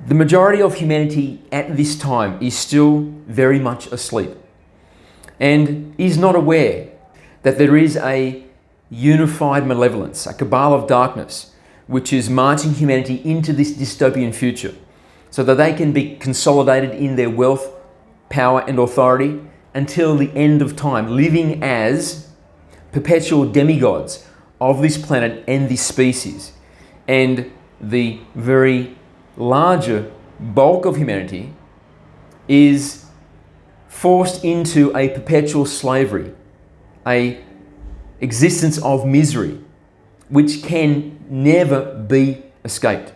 The majority of humanity at this time is still very much asleep and is not aware that there is a unified malevolence, a cabal of darkness, which is marching humanity into this dystopian future so that they can be consolidated in their wealth, power and authority until the end of time, living as perpetual demigods of this planet and this species. And the very larger bulk of humanity is forced into a perpetual slavery, a existence of misery, which can never be escaped.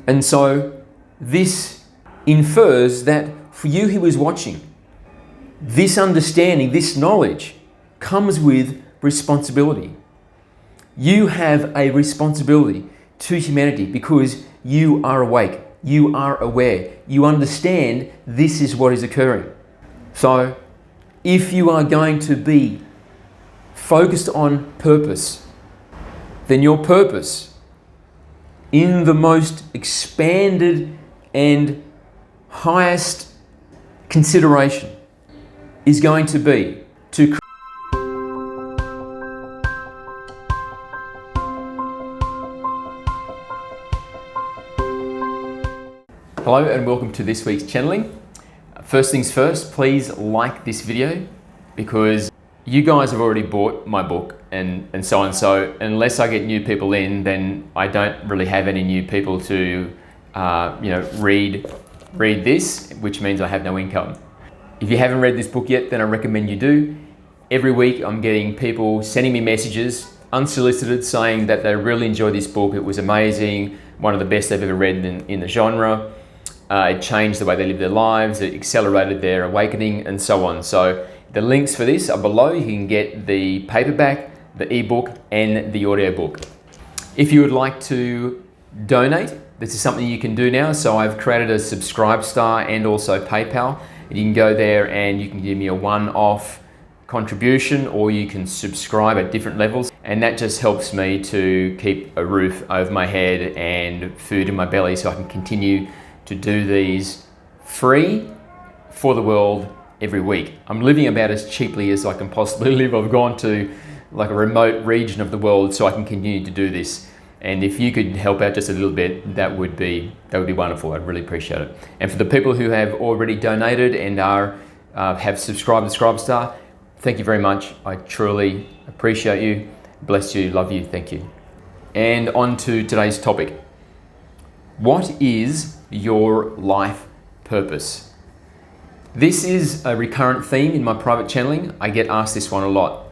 And so this infers that for you who is watching, this understanding, this knowledge comes with responsibility. You have a responsibility to humanity because you are awake, you are aware, you understand this is what is occurring. So if you are going to be focused on purpose, then your purpose in the most expanded and highest consideration is going to be to Hello and welcome to this week's channeling. First things first, please like this video because you guys have already bought my book and so on. So unless I get new people in, then I don't really have any new people to read this, which means I have no income. If you haven't read this book yet, then I recommend you do. Every week I'm getting people sending me messages unsolicited saying that they really enjoyed this book. It was amazing, one of the best they've ever read in the genre. It changed the way they live their lives, it accelerated their awakening and so on. So the links for this are below. You can get the paperback, the ebook and the audiobook. If you would like to donate, this is something you can do now. So I've created a Subscribe Star and also PayPal. You can go there and you can give me a one-off contribution or you can subscribe at different levels. And that just helps me to keep a roof over my head and food in my belly so I can continue to do these free for the world every week. I'm living about as cheaply as I can possibly live. I've gone to like a remote region of the world so I can continue to do this. And if you could help out just a little bit, that would be wonderful. I'd really appreciate it. And for the people who have already donated and have subscribed to Subscribestar, thank you very much. I truly appreciate you. Bless you, love you, thank you. And on to today's topic. What is your life purpose? This is a recurrent theme in my private channeling. I get asked this one a lot.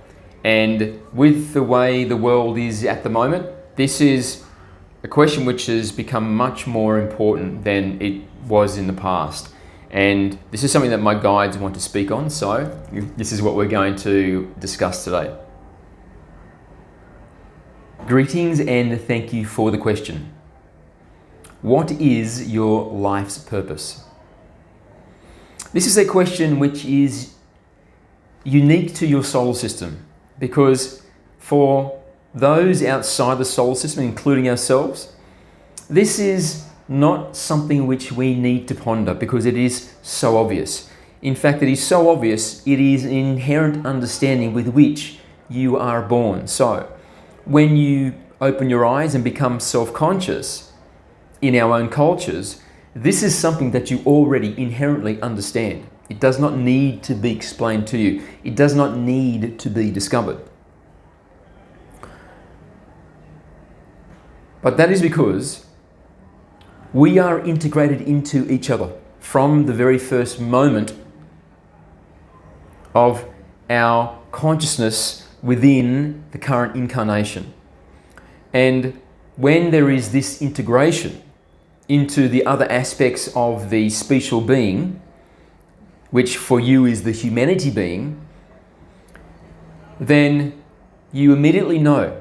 And with the way the world is at the moment, this is a question which has become much more important than it was in the past. And this is something that my guides want to speak on, so this is what we're going to discuss today. Greetings and thank you for the question. What is your life's purpose? This is a question which is unique to your solar system because for those outside the solar system, including ourselves, this is not something which we need to ponder because it is so obvious. In fact, it is so obvious, it is an inherent understanding with which you are born. So, when you open your eyes and become self-conscious in our own cultures, this is something that you already inherently understand. It does not need to be explained to you. It does not need to be discovered. But that is because we are integrated into each other from the very first moment of our consciousness within the current incarnation. And when there is this integration into the other aspects of the special being, which for you is the humanity being, then you immediately know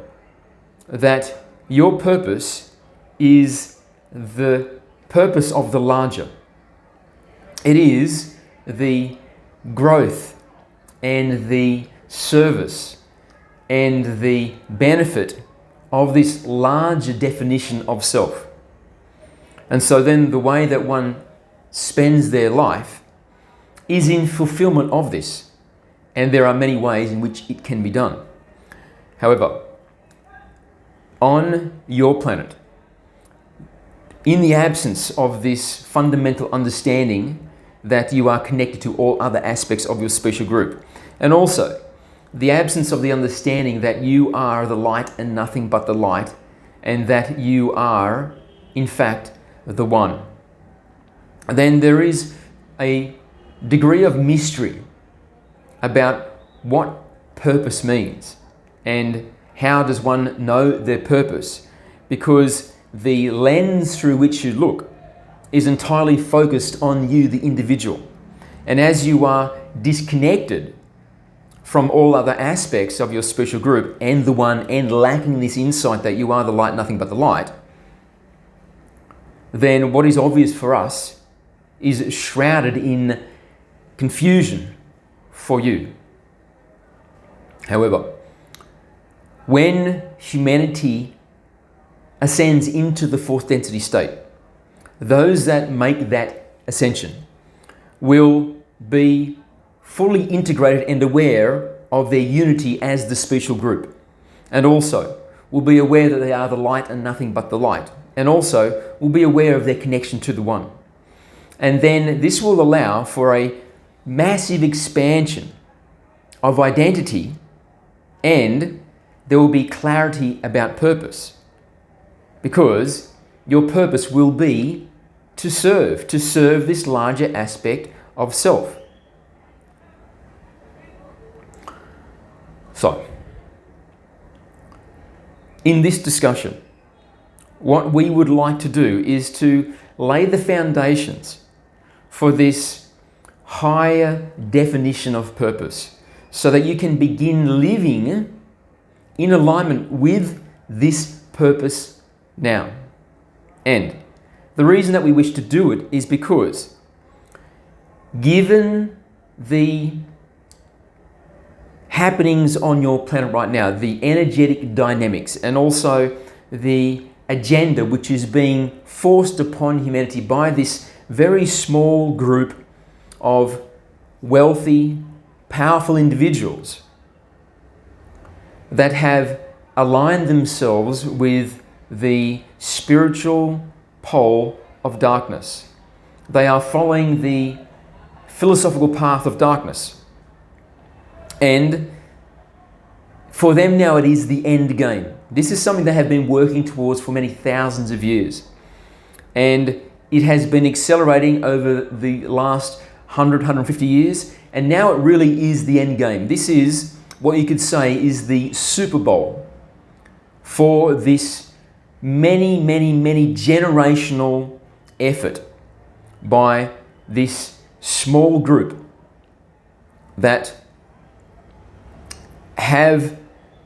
that your purpose is the purpose of the larger. It is the growth and the service and the benefit of this larger definition of self. And so then the way that one spends their life is in fulfillment of this. And there are many ways in which it can be done. However, on your planet, in the absence of this fundamental understanding that you are connected to all other aspects of your special group, and also the absence of the understanding that you are the light and nothing but the light, and that you are, in fact, the one, then there is a degree of mystery about what purpose means and how does one know their purpose, because the lens through which you look is entirely focused on you, the individual. And as you are disconnected from all other aspects of your special group and the one, and lacking this insight that you are the light, nothing but the light, then what is obvious for us is shrouded in confusion for you. However, when humanity ascends into the fourth density state, those that make that ascension will be fully integrated and aware of their unity as the special group, and also will be aware that they are the light and nothing but the light, and also will be aware of their connection to the one. And then this will allow for a massive expansion of identity, and there will be clarity about purpose, because your purpose will be to serve this larger aspect of self. So, in this discussion, what we would like to do is to lay the foundations for this higher definition of purpose, so that you can begin living in alignment with this purpose now. And the reason that we wish to do it is because, given the happenings on your planet right now, the energetic dynamics, and also the agenda which is being forced upon humanity by this very small group of wealthy, powerful individuals that have aligned themselves with the spiritual pole of darkness. They are following the philosophical path of darkness. And for them now it is the end game. This is something they have been working towards for many thousands of years. And it has been accelerating over the last 100, 150 years. And now it really is the end game. This is what you could say is the Super Bowl for this many generational effort by this small group that have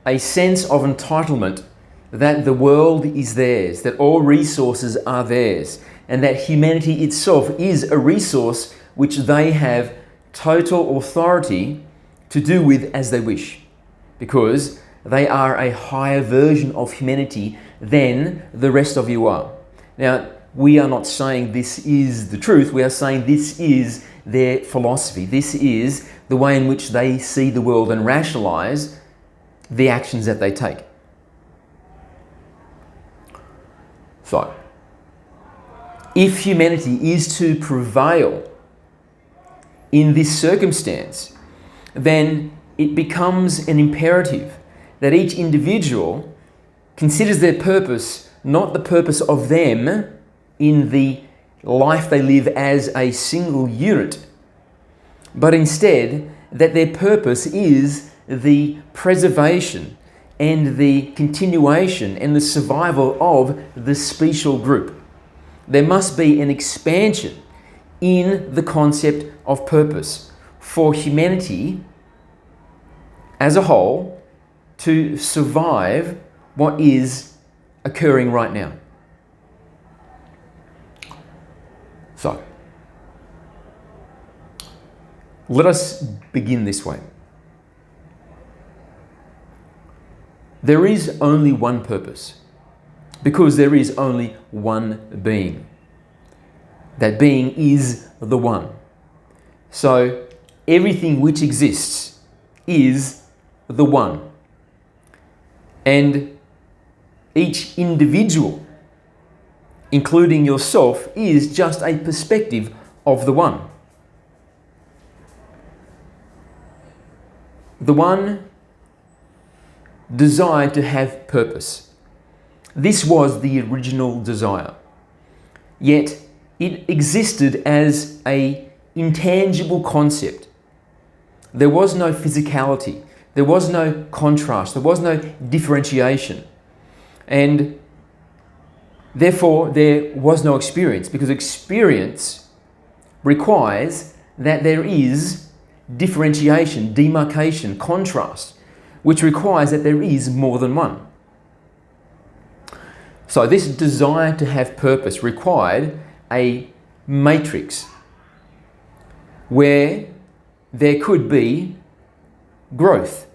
a sense of entitlement that the world is theirs, that all resources are theirs, and that humanity itself is a resource which they have total authority to do with as they wish, because they are a higher version of humanity than the rest of you are. Now, we are not saying this is the truth, we are saying this is their philosophy. This is the way in which they see the world and rationalize the actions that they take. So, if humanity is to prevail in this circumstance, then it becomes an imperative that each individual considers their purpose not the purpose of them in the life they live as a single unit, but instead that their purpose is the preservation and the continuation and the survival of the special group. There must be an expansion in the concept of purpose for humanity as a whole to survive what is occurring right now. So, let us begin this way. There is only one purpose, because there is only one being. That being is the one. So everything which exists is the one. And each individual, including yourself, is just a perspective of the one. The one desired to have purpose. This was the original desire. Yet it existed as an intangible concept. There was no physicality. There was no contrast. There was no differentiation. And therefore, there was no experience, because experience requires that there is differentiation, demarcation, contrast, which requires that there is more than one. So this desire to have purpose required a matrix where there could be growth.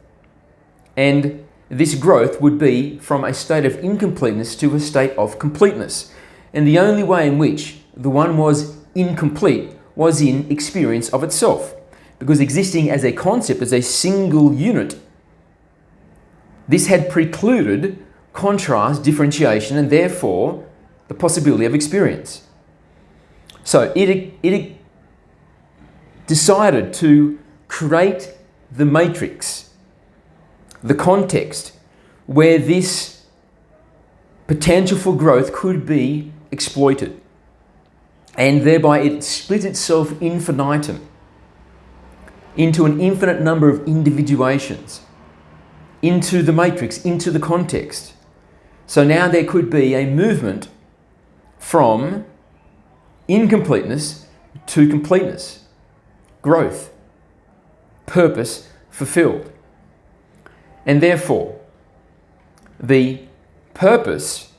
And this growth would be from a state of incompleteness to a state of completeness. And the only way in which the one was incomplete was in experience of itself. Because existing as a concept, as a single unit, this had precluded contrast, differentiation, and therefore the possibility of experience. So it decided to create the matrix, the context where this potential for growth could be exploited. And thereby it split itself infinitum into an infinite number of individuations, into the matrix, into the context. So now there could be a movement from incompleteness to completeness, growth, purpose fulfilled. And therefore, the purpose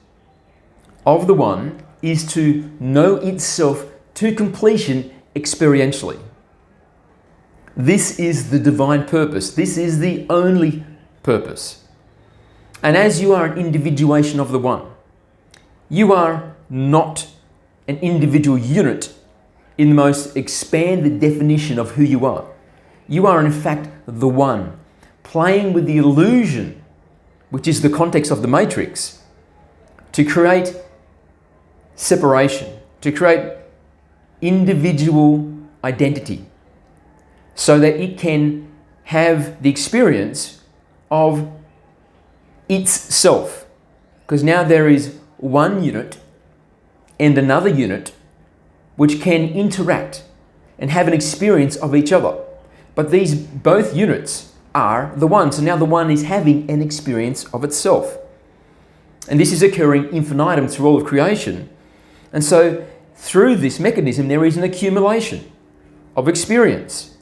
of the one is to know itself to completion experientially. This is the divine purpose. This is the only purpose. And as you are an individuation of the one, you are not an individual unit in the most expanded definition of who you are. You are in fact the one, playing with the illusion, which is the context of the matrix, to create separation, to create individual identity, so that it can have the experience of its self. Because now there is one unit and another unit which can interact and have an experience of each other. But these both units are the one. So now the one is having an experience of itself. And this is occurring infinitum through all of creation. And so through this mechanism, there is an accumulation of experience.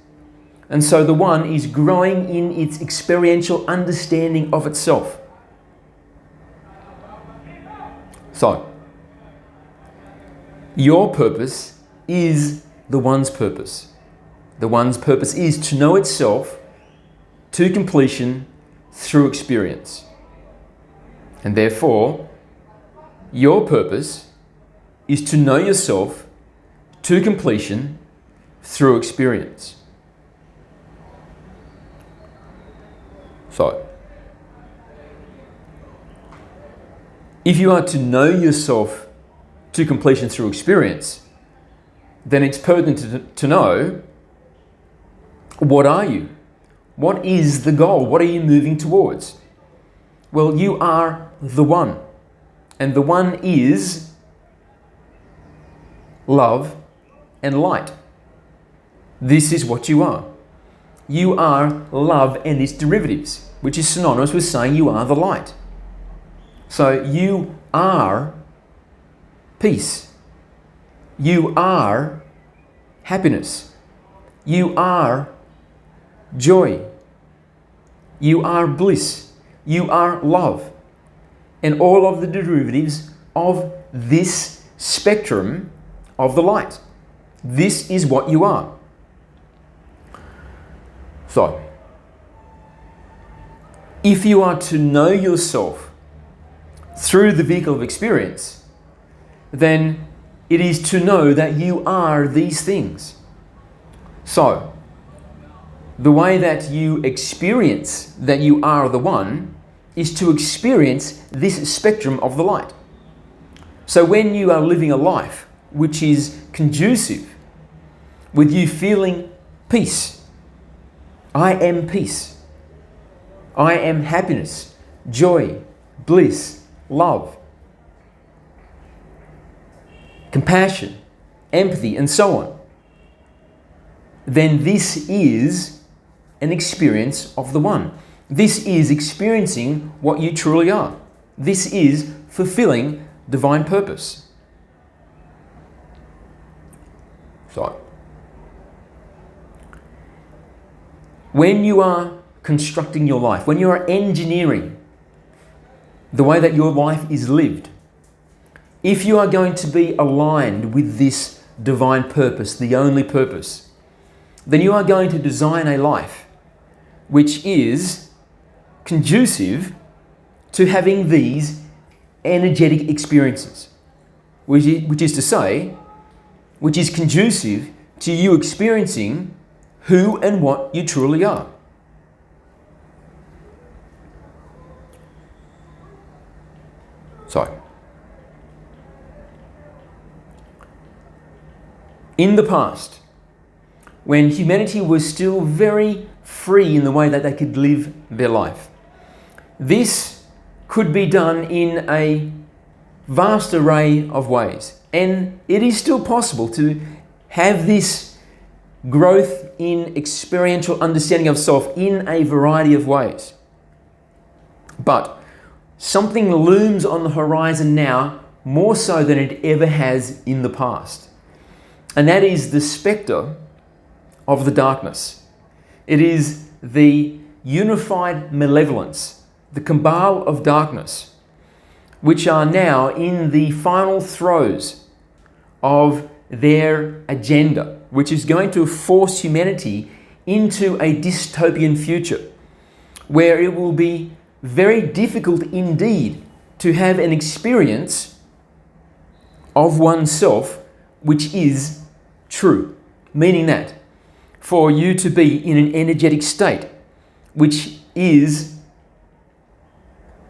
And so the one is growing in its experiential understanding of itself. So, your purpose is the one's purpose. The one's purpose is to know itself to completion through experience. And therefore, your purpose is to know yourself to completion through experience. So, if you are to know yourself to completion through experience, then it's pertinent to know, what are you? What is the goal? What are you moving towards? Well, you are the one. And the one is love and light. This is what you are. You are love and its derivatives, which is synonymous with saying you are the light. So you are peace. You are happiness. You are joy. You are bliss. You are love. And all of the derivatives of this spectrum of the light. This is what you are. So, if you are to know yourself through the vehicle of experience, then It is to know that you are these things. So, the way that you experience that you are the one is to experience this spectrum of the light. So when you are living a life which is conducive with you feeling peace, I am peace, I am happiness, joy, bliss, love, compassion, empathy, and so on, then this is an experience of the one. This is experiencing what you truly are. This is fulfilling divine purpose. So, when you are constructing your life, when you are engineering the way that your life is lived, if you are going to be aligned with this divine purpose, the only purpose, then you are going to design a life which is conducive to having these energetic experiences, which is to say, which is conducive to you experiencing who and what you truly are. So, in the past, when humanity was still very free in the way that they could live their life, this could be done in a vast array of ways. And it is still possible to have this growth in experiential understanding of self in a variety of ways. But something looms on the horizon now more so than it ever has in the past. And that is the spectre of the darkness. It is the unified malevolence, the cabal of darkness, which are now in the final throes of their agenda, which is going to force humanity into a dystopian future, where it will be very difficult indeed to have an experience of oneself which is true, meaning that for you to be in an energetic state which is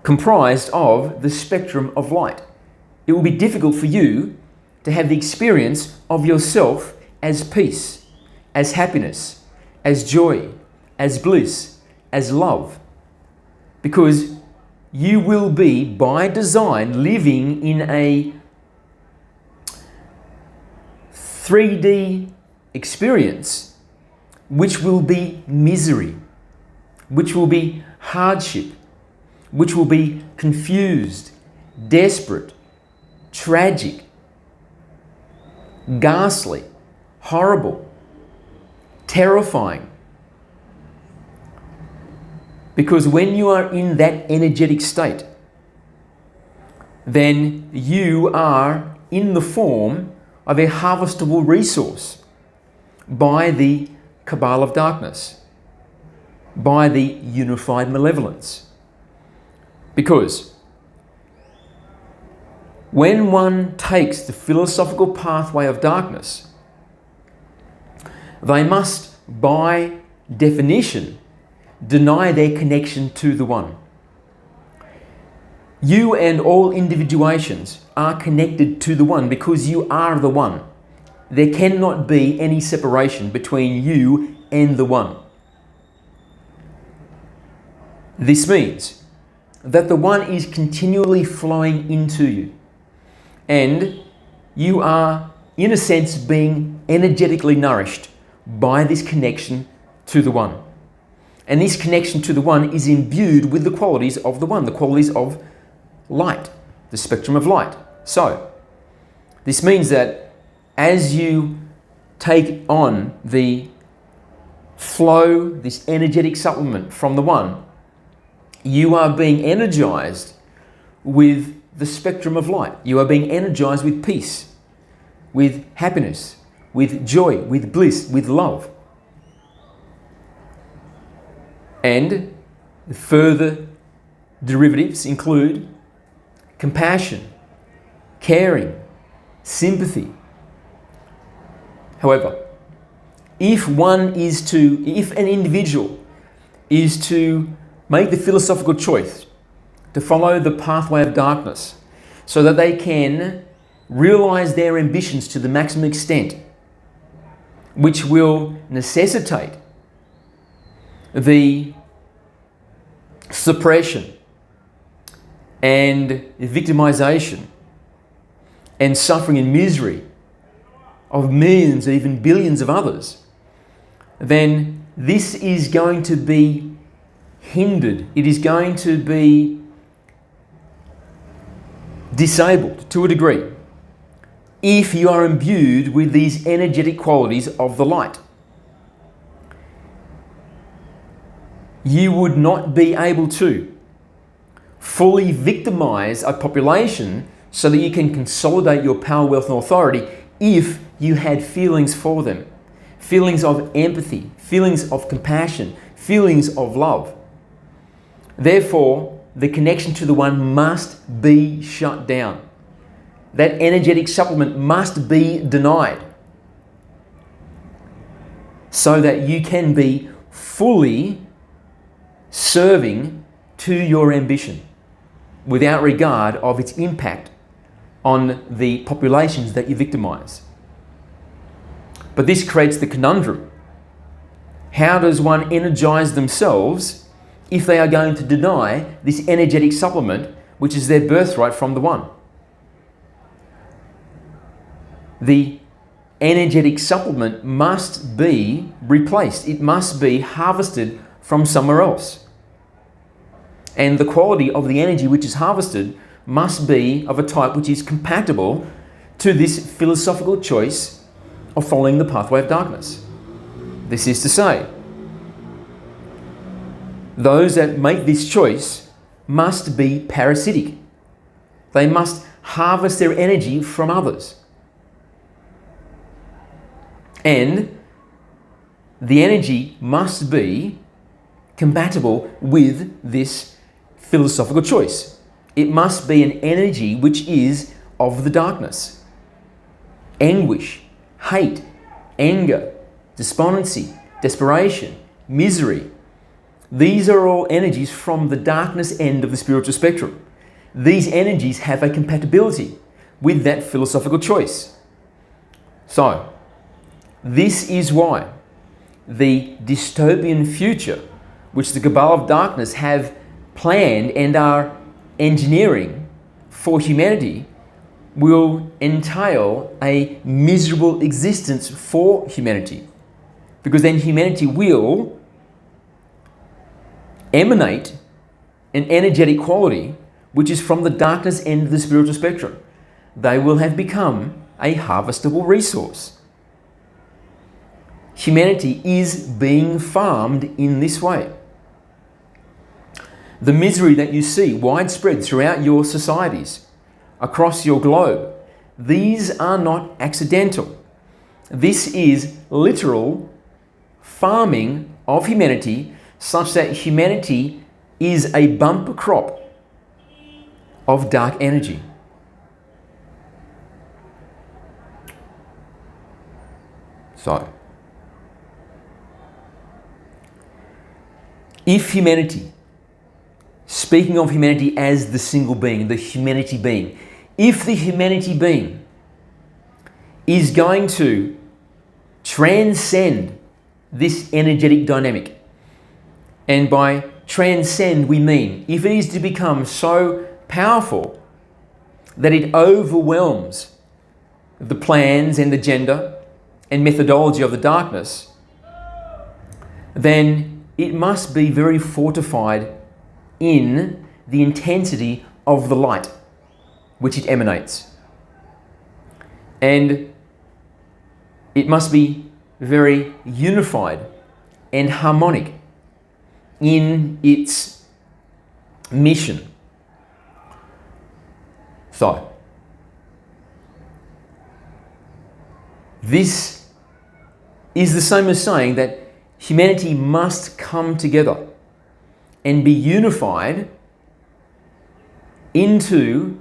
comprised of the spectrum of light, it will be difficult for you to have the experience of yourself as peace, as happiness, as joy, as bliss, as love, because you will be, by design, living in a 3D experience which will be misery, which will be hardship, which will be confused, desperate, tragic, ghastly, horrible, terrifying. Because when you are in that energetic state, then you are in the form of a harvestable resource by the cabal of darkness, by the unified malevolence. Because when one takes the philosophical pathway of darkness, they must, by definition, deny their connection to the one. You and all individuations are connected to the one because you are the one. There cannot be any separation between you and the one. This means that the one is continually flowing into you, and you are, in a sense, being energetically nourished by this connection to the one. And this connection to the one is imbued with the qualities of the one, the qualities of light, the spectrum of light. So, this means that as you take on the flow, this energetic supplement from the one, you are being energized with the spectrum of light. You are being energized with peace, with happiness, with joy, with bliss, with love. And the further derivatives include compassion, caring, sympathy. However, if an individual is to make the philosophical choice to follow the pathway of darkness so that they can realize their ambitions to the maximum extent, which will necessitate the suppression and victimization and suffering and misery of millions, even billions of others, then this is going to be hindered. It is going to be disabled to a degree if you are imbued with these energetic qualities of the light. You would not be able to fully victimize a population so that you can consolidate your power, wealth, and authority if you had feelings for them. Feelings of empathy, feelings of compassion, feelings of love. Therefore, the connection to the One must be shut down. That energetic supplement must be denied so that you can be fully serving to your ambition without regard of its impact on the populations that you victimize. But this creates the conundrum. How does one energize themselves if they are going to deny this energetic supplement, which is their birthright from the One? The energetic supplement must be replaced. It must be harvested from somewhere else. And the quality of the energy which is harvested must be of a type which is compatible to this philosophical choice of following the pathway of darkness. This is to say, those that make this choice must be parasitic. They must harvest their energy from others. And the energy must be compatible with this philosophical choice. It must be an energy which is of the darkness. Anguish, hate, anger, despondency, desperation, misery. These are all energies from the darkness end of the spiritual spectrum. These energies have a compatibility with that philosophical choice. So, this is why the dystopian future, which the cabal of darkness have planned and are engineering for humanity, will entail a miserable existence for humanity. Because then humanity will emanate an energetic quality which is from the darkness end of the spiritual spectrum. They will have become a harvestable resource. Humanity is being farmed in this way. The misery that you see widespread throughout your societies, across your globe, these are not accidental. This is literal farming of humanity such that humanity is a bumper crop of dark energy. So, if humanity, speaking of humanity as the single being, the humanity being, if the humanity being is going to transcend this energetic dynamic, and by transcend we mean if it is to become so powerful that it overwhelms the plans and agenda and methodology of the darkness, then it must be very fortified in the intensity of the light which it emanates. And it must be very unified and harmonic in its mission. So, this is the same as saying that humanity must come together and be unified into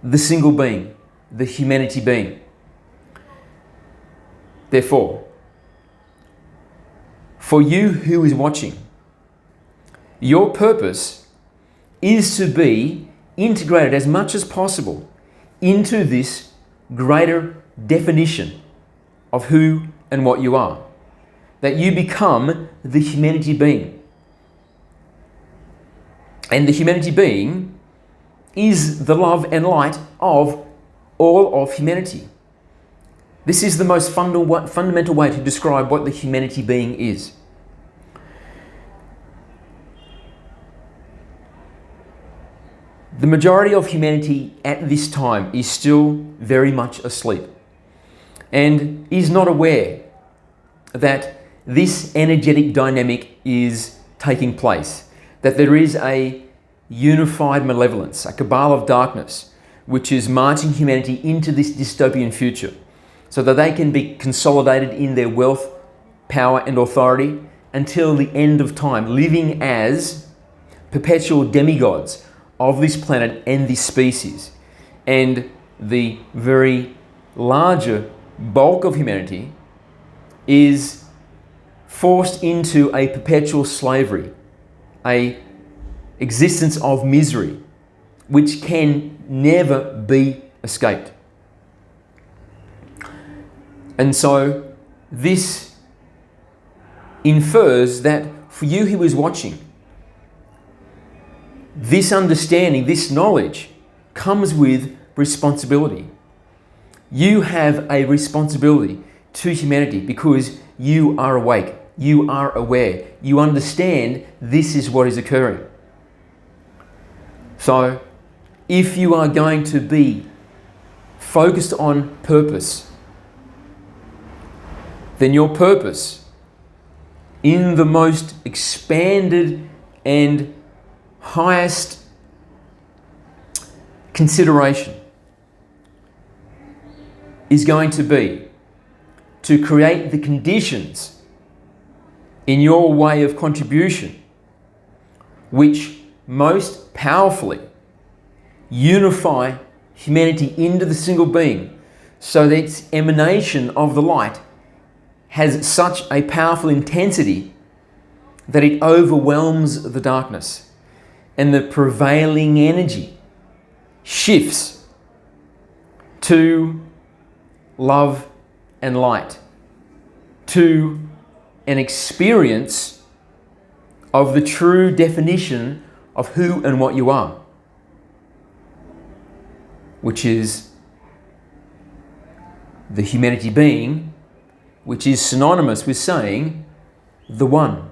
the single being, the humanity being. Therefore, for you who is watching, your purpose is to be integrated as much as possible into this greater definition of who and what you are. That you become the humanity being. And the humanity being is the love and light of all of humanity. This is the most fundamental way to describe what the humanity being is. The majority of humanity at this time is still very much asleep and is not aware that this energetic dynamic is taking place, that there is a unified malevolence, a cabal of darkness, which is marching humanity into this dystopian future so that they can be consolidated in their wealth, power and authority until the end of time, living as perpetual demigods of this planet and this species. And the very larger bulk of humanity is forced into a perpetual slavery, a existence of misery, which can never be escaped. And so this infers that for you who is watching, this understanding, this knowledge comes with responsibility. You have a responsibility to humanity because you are awake, you are aware, you understand this is what is occurring. So, if you are going to be focused on purpose, then your purpose in the most expanded and highest consideration is going to be to create the conditions in your way of contribution which most powerfully unify humanity into the single being, so that its emanation of the light has such a powerful intensity that it overwhelms the darkness, and the prevailing energy shifts to love and light, to an experience of the true definition of who and what you are, which is the humanity being, which is synonymous with saying the One.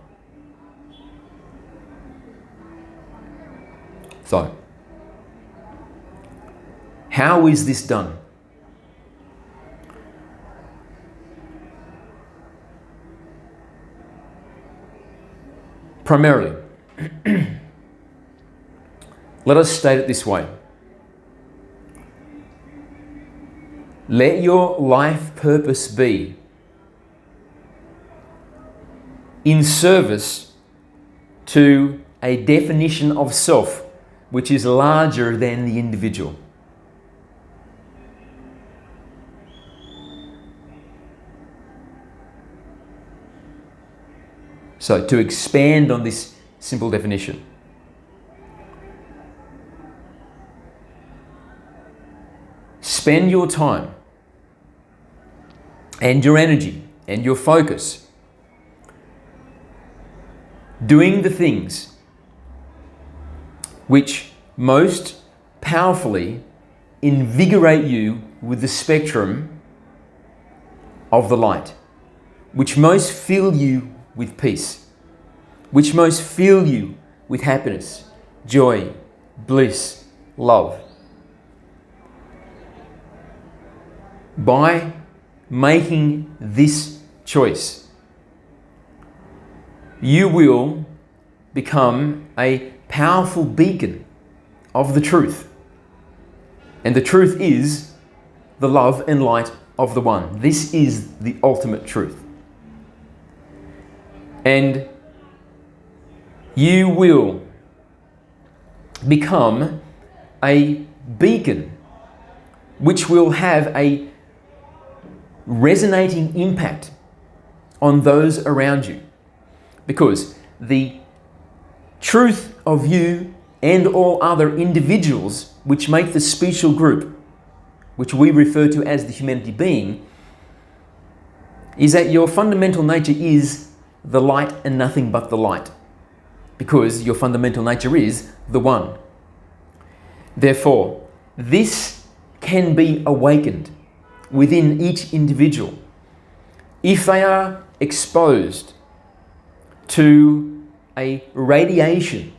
So, how is this done? Primarily, let us state it this way. Let your life purpose be in service to a definition of self which is larger than the individual. So, to expand on this simple definition, spend your time and your energy and your focus doing the things which most powerfully invigorate you with the spectrum of the light, which most fill you with peace, which most fill you with happiness, joy, bliss, love. By making this choice, you will become a powerful beacon of the truth. And the truth is the love and light of the One. This is the ultimate truth. And you will become a beacon which will have a resonating impact on those around you. Because the truth of you and all other individuals which make the special group, which we refer to as the humanity being, is that your fundamental nature is the light and nothing but the light. Because your fundamental nature is the one. Therefore, this can be awakened within each individual if they are exposed to a radiation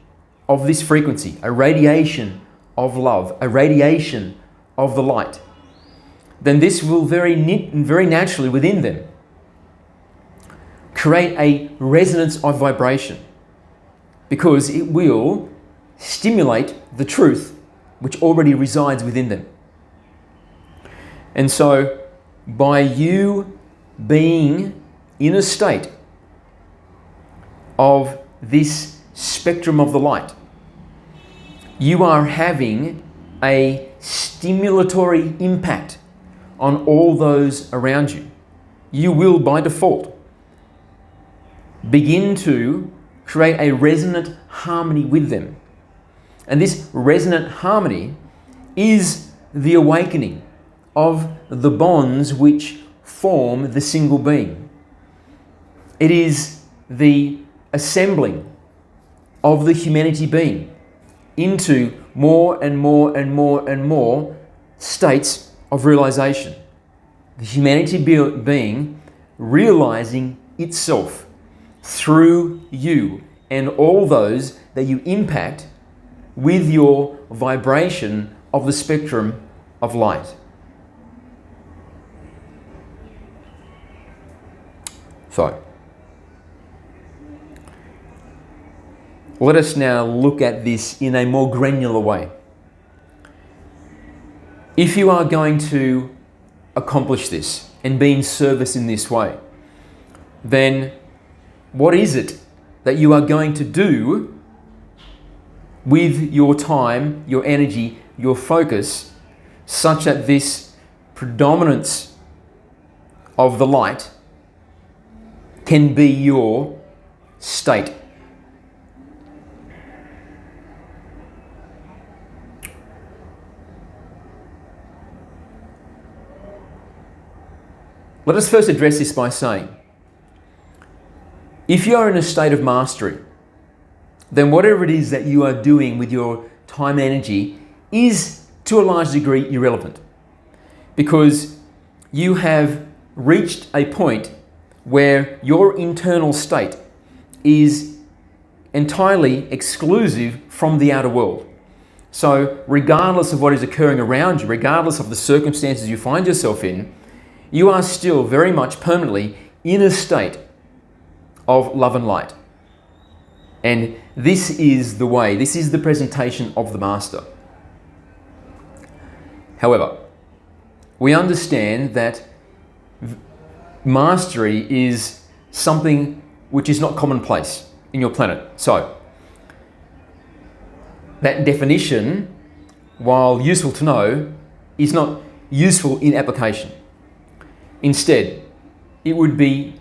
of this frequency, a radiation of love, a radiation of the light. Then this will very naturally within them create a resonance of vibration, because it will stimulate the truth which already resides within them. And so, by you being in a state of this spectrum of the light, you are having a stimulatory impact on all those around you. You will, by default, begin to create a resonant harmony with them. And this resonant harmony is the awakening of the bonds which form the single being. It is the assembling of the humanity being into more and more and more and more states of realization. The humanity being realizing itself through you and all those that you impact with your vibration of the spectrum of light. So, let us now look at this in a more granular way. If you are going to accomplish this and be in service in this way, then what is it that you are going to do with your time, your energy, your focus, such that this predominance of the light can be your state? Let us first address this by saying, if you are in a state of mastery, then whatever it is that you are doing with your time and energy is to a large degree irrelevant, because you have reached a point where your internal state is entirely exclusive from the outer world. So regardless of what is occurring around you, regardless of the circumstances you find yourself in, you are still very much permanently in a state of love and light. And this is the way, this is the presentation of the Master. However, we understand that mastery is something which is not commonplace in your planet. So, that definition, while useful to know, is not useful in application. Instead, it would be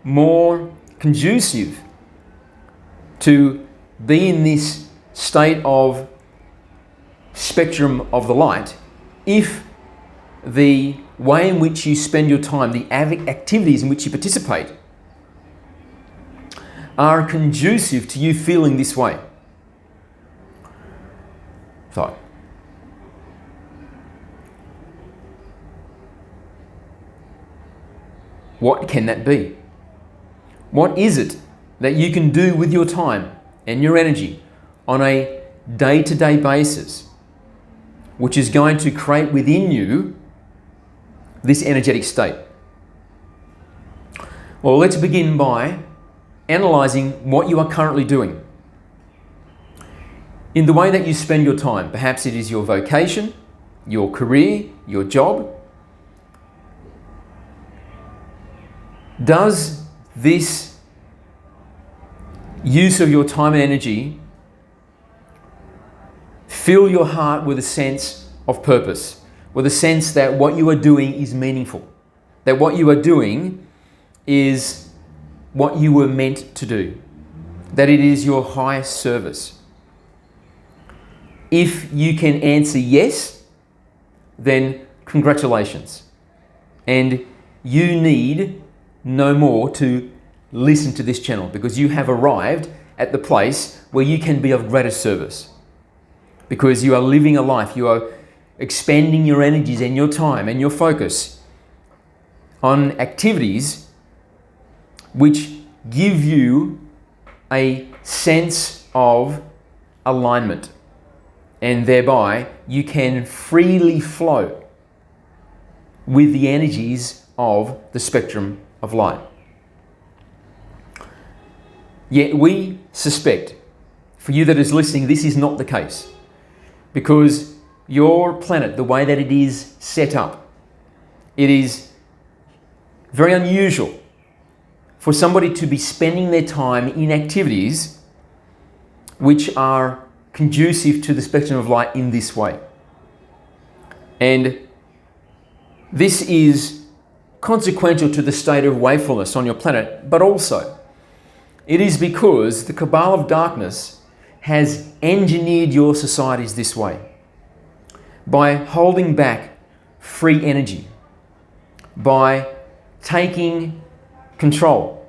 more conducive to be in this state of spectrum of the light if the way in which you spend your time, the activities in which you participate, are conducive to you feeling this way. So, what can that be? What is it that you can do with your time and your energy on a day-to-day basis, which is going to create within you this energetic state? Well, let's begin by analysing what you are currently doing. In the way that you spend your time, perhaps it is your vocation, your career, your job. Does this use of your time and energy fill your heart with a sense of purpose, or the sense that what you are doing is meaningful, that what you are doing is what you were meant to do, that it is your highest service. If you can answer yes, then congratulations. And you need no more to listen to this channel, because you have arrived at the place where you can be of greater service. Because you are living a life, you are expanding your energies and your time and your focus on activities which give you a sense of alignment, and thereby you can freely flow with the energies of the spectrum of light. Yet we suspect, for you that is listening, this is not the case, because your planet, the way that it is set up, it is very unusual for somebody to be spending their time in activities which are conducive to the spectrum of light in this way. And this is consequential to the state of wakefulness on your planet, but also it is because the cabal of darkness has engineered your societies this way, by holding back free energy, by taking control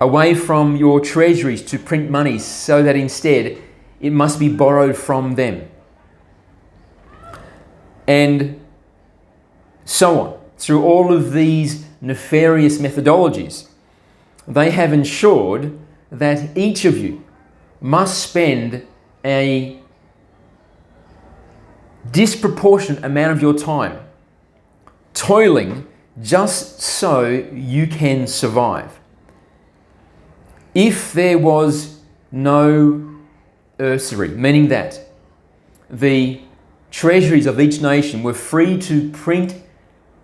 away from your treasuries to print money so that instead it must be borrowed from them. And so on. Through all of these nefarious methodologies, they have ensured that each of you must spend a disproportionate amount of your time toiling just so you can survive. If there was no usury, meaning that the treasuries of each nation were free to print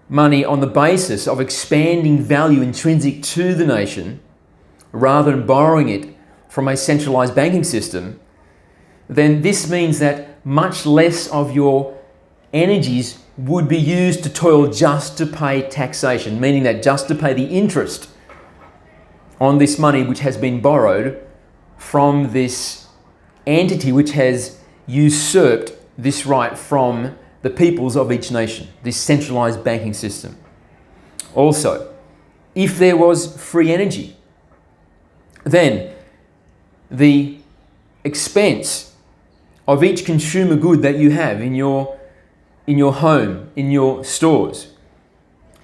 money on the basis of expanding value intrinsic to the nation, rather than borrowing it from a centralized banking system, then this means that much less of your energies would be used to toil just to pay taxation, meaning that just to pay the interest on this money which has been borrowed from this entity which has usurped this right from the peoples of each nation, this centralized banking system. Also, if there was free energy, then the expense of each consumer good that you have in your home, in your stores,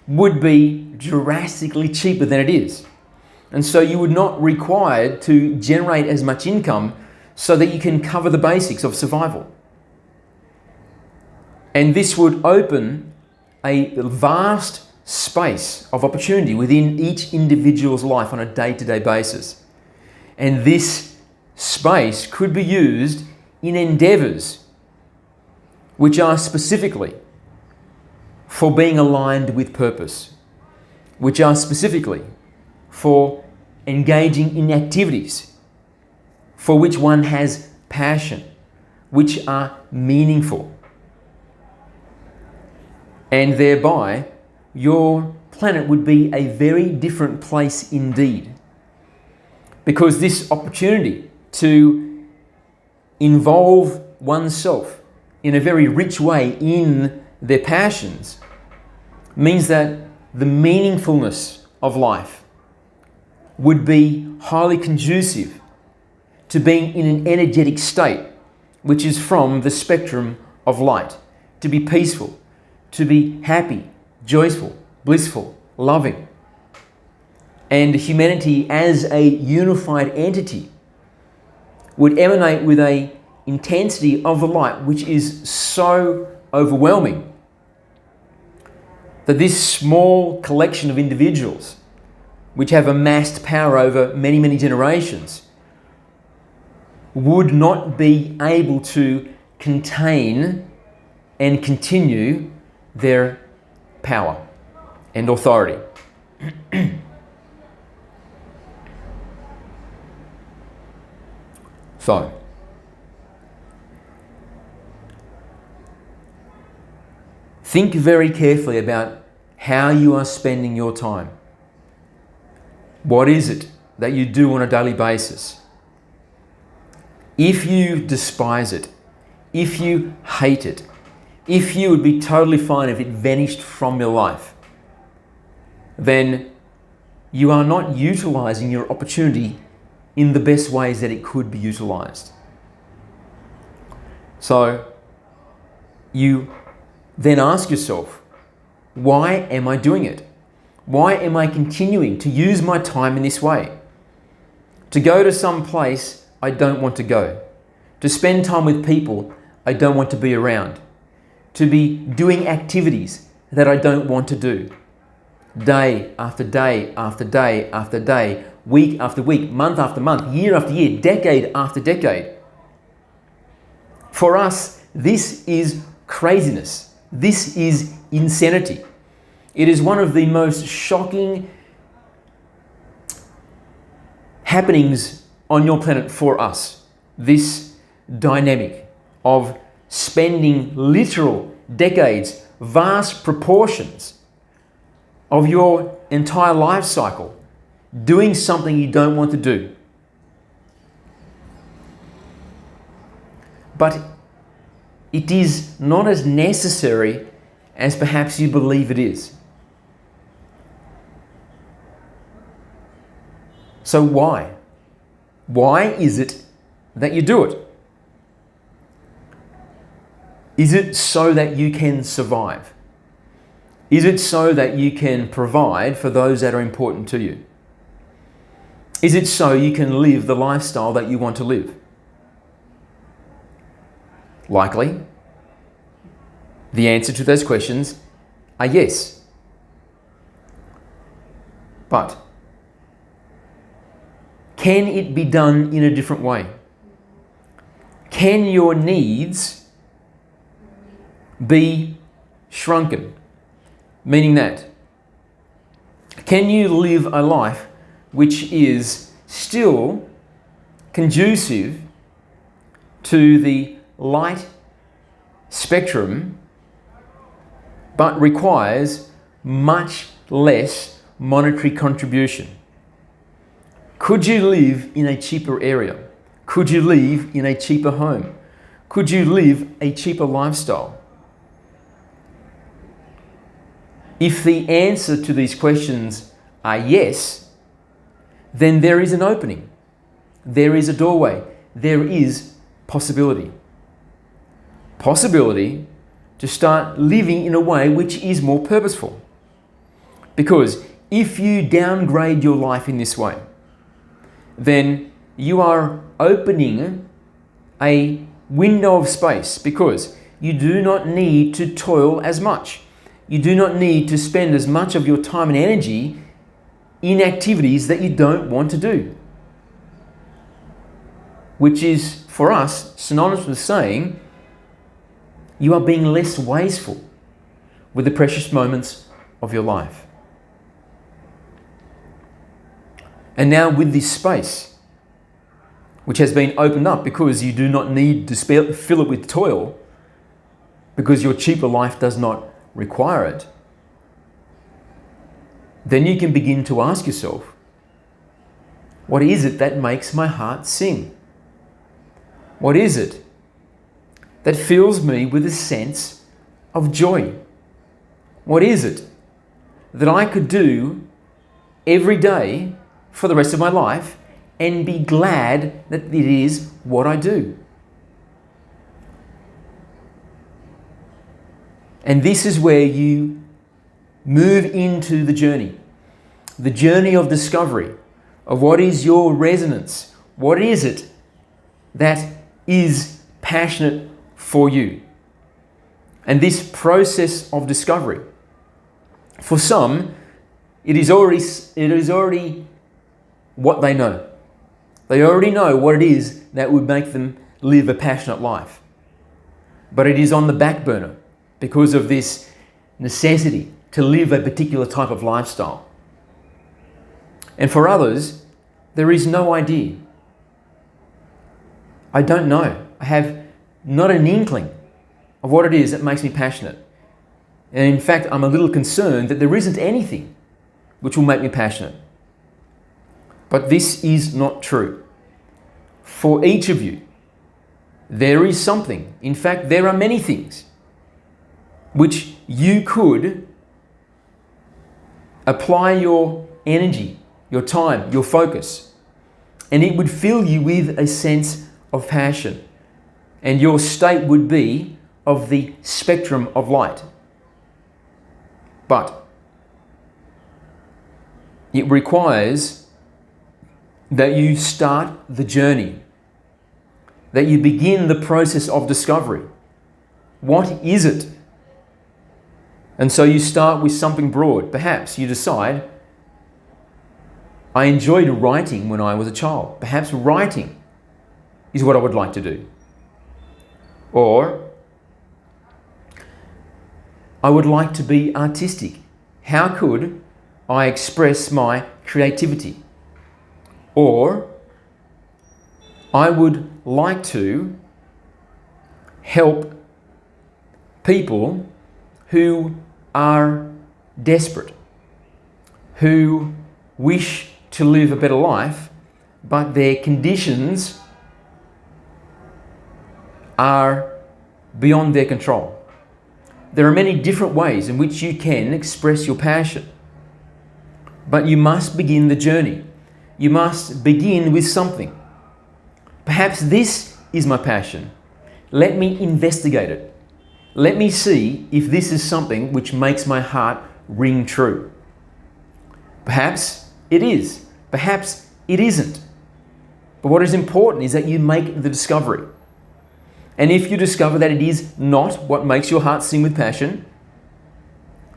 would be drastically cheaper than it is. And so you would not require to generate as much income so that you can cover the basics of survival. And this would open a vast space of opportunity within each individual's life on a day-to-day basis. And this space could be used in endeavors which are specifically for being aligned with purpose, which are specifically for engaging in activities for which one has passion, which are meaningful. And thereby, your planet would be a very different place indeed. Because this opportunity to involve oneself in a very rich way in their passions means that the meaningfulness of life would be highly conducive to being in an energetic state which is from the spectrum of light, to be peaceful, to be happy, joyful, blissful, loving. And humanity as a unified entity would emanate with an intensity of the light which is so overwhelming that this small collection of individuals which have amassed power over many, many generations would not be able to contain and continue their power and authority. So, Think very carefully about how you are spending your time. What is it that you do on a daily basis? If you despise it, if you hate it, if you would be totally fine if it vanished from your life, then you are not utilizing your opportunity in the best ways that it could be utilized. So you then ask yourself, why am I doing it? Why am I continuing to use my time in this way? To go to some place I don't want to go. To spend time with people I don't want to be around. To be doing activities that I don't want to do. Day after day after day after day, week after week, month after month, year after year, decade after decade. For us, this is craziness. This is insanity. It is one of the most shocking happenings on your planet for us. This dynamic of spending literal decades, vast proportions of your entire life cycle doing something you don't want to do. But it is not as necessary as perhaps you believe it is. So why? Why is it that you do it? Is it so that you can survive? Is it so that you can provide for those that are important to you? Is it so you can live the lifestyle that you want to live? Likely, the answer to those questions are yes. But can it be done in a different way? Can your needs be shrunken? Meaning that, can you live a life which is still conducive to the light spectrum, but requires much less monetary contribution? Could you live in a cheaper area? Could you live in a cheaper home? Could you live a cheaper lifestyle? If the answer to these questions are yes, then there is an opening. There is a doorway. There is possibility. Possibility to start living in a way which is more purposeful. Because if you downgrade your life in this way, then you are opening a window of space, because you do not need to toil as much. You do not need to spend as much of your time and energy in activities that you don't want to do. Which is, for us, synonymous with saying you are being less wasteful with the precious moments of your life. And now with this space, which has been opened up because you do not need to fill it with toil, because your cheaper life does not require it, then you can begin to ask yourself, what is it that makes my heart sing? What is it that fills me with a sense of joy? What is it that I could do every day for the rest of my life and be glad that it is what I do? And this is where you move into the journey of discovery of what is your resonance. What is it that is passionate for you? And this process of discovery, for some, it is already what they know. They already know what it is that would make them live a passionate life. But it is on the back burner because of this necessity to live a particular type of lifestyle. And for others, there is no idea. I don't know. I have not an inkling of what it is that makes me passionate. And in fact, I'm a little concerned that there isn't anything which will make me passionate. But this is not true. For each of you, there is something. In fact, there are many things which you could apply your energy, your time, your focus, and it would fill you with a sense of passion. And your state would be of the spectrum of light. But it requires that you start the journey, that you begin the process of discovery. What is it? And so you start with something broad. Perhaps you decide, I enjoyed writing when I was a child. Perhaps writing is what I would like to do. Or, I would like to be artistic. How could I express my creativity? Or, I would like to help people who are desperate, who wish to live a better life, but their conditions are beyond their control. There are many different ways in which you can express your passion, but you must begin the journey. You must begin with something. Perhaps this is my passion. Let me investigate it. Let me see if this is something which makes my heart ring true. Perhaps it is. Perhaps it isn't. But what is important is that you make the discovery. And if you discover that it is not what makes your heart sing with passion,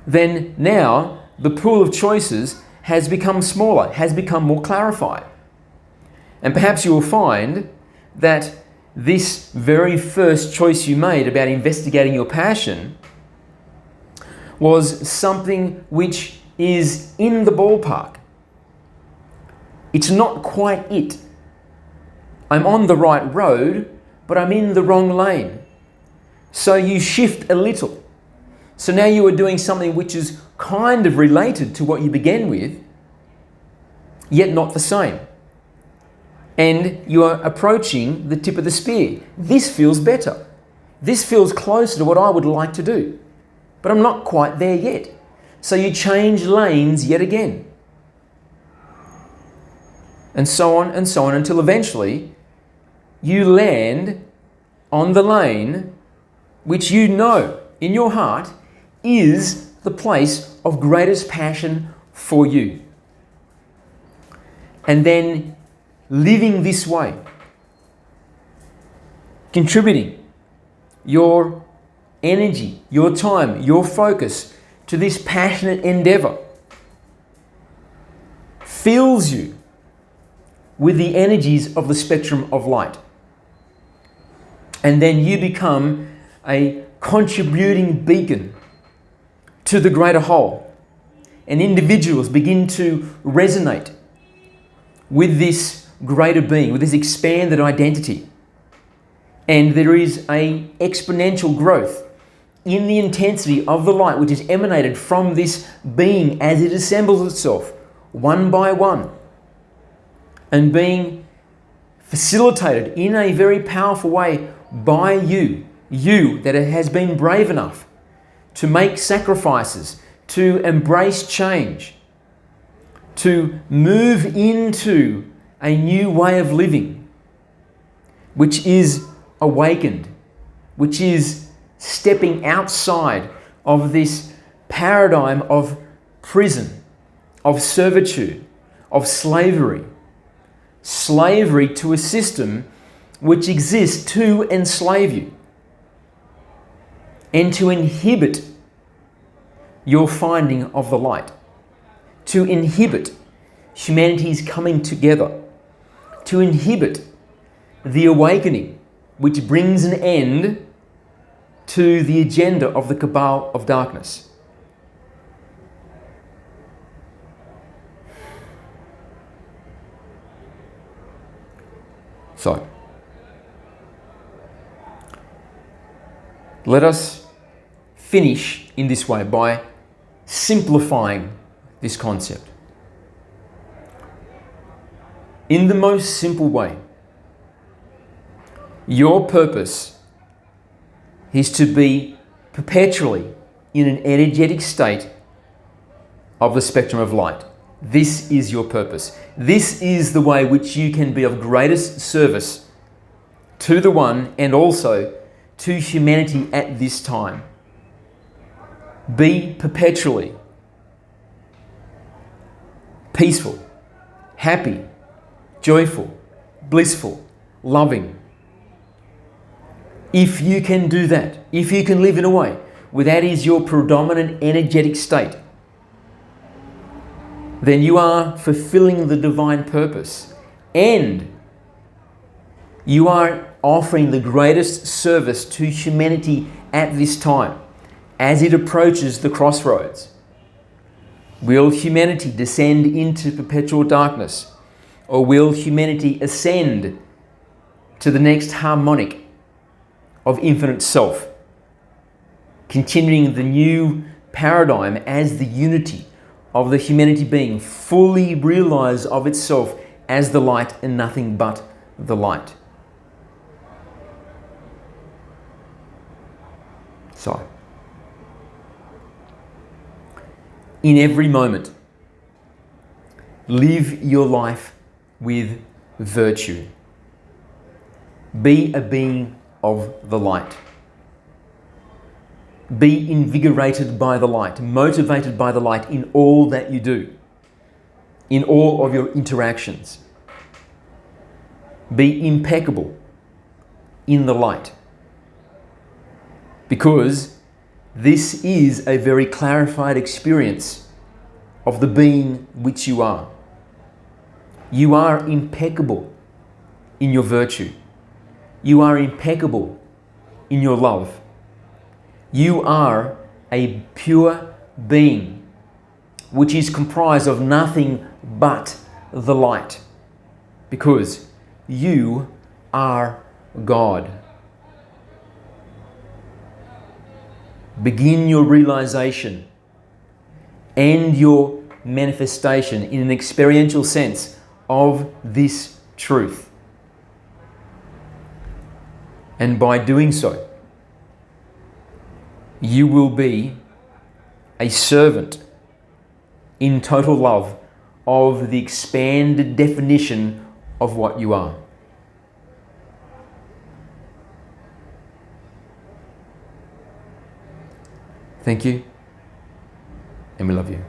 then now the pool of choices has become smaller, has become more clarified. And perhaps you will find that this very first choice you made about investigating your passion was something which is in the ballpark. It's not quite it. I'm on the right road, but I'm in the wrong lane. So you shift a little. So now you are doing something which is kind of related to what you began with, yet not the same. And you are approaching the tip of the spear. This feels better. This feels closer to what I would like to do. But I'm not quite there yet. So you change lanes yet again. And so on until eventually you land on the lane which you know in your heart is the place of greatest passion for you. And then living this way, contributing your energy, your time, your focus to this passionate endeavor fills you with the energies of the spectrum of light. And then you become a contributing beacon to the greater whole. And individuals begin to resonate with this greater being, with this expanded identity. And there is an exponential growth in the intensity of the light which is emanated from this being as it assembles itself one by one and being facilitated in a very powerful way by you that has been brave enough to make sacrifices, to embrace change, to move into a new way of living, which is awakened, which is stepping outside of this paradigm of prison, of servitude, of slavery to a system which exists to enslave you and to inhibit your finding of the light, to inhibit humanity's coming together, to inhibit the awakening which brings an end to the agenda of the cabal of darkness. So, let us finish in this way by simplifying this concept. In the most simple way, your purpose is to be perpetually in an energetic state of the spectrum of light. This is your purpose. This is the way which you can be of greatest service to the One and also to humanity at this time. Be perpetually peaceful, happy, joyful, blissful, loving. If you can do that, if you can live in a way where that is your predominant energetic state, then you are fulfilling the divine purpose and you are offering the greatest service to humanity at this time as it approaches the crossroads. Will humanity descend into perpetual darkness, or will humanity ascend to the next harmonic of infinite self, continuing the new paradigm as the unity of the humanity being fully realized of itself as the light and nothing but the light? So, in every moment, live your life with virtue. Be a being of the light. Be invigorated by the light, motivated by the light in all that you do, in all of your interactions. Be impeccable in the light, because this is a very clarified experience of the being which you are. You are impeccable in your virtue. You are impeccable in your love. You are a pure being which is comprised of nothing but the light, because you are God. Begin your realization and your manifestation in an experiential sense of this truth. And by doing so, you will be a servant in total love of the expanded definition of what you are. Thank you, and we love you.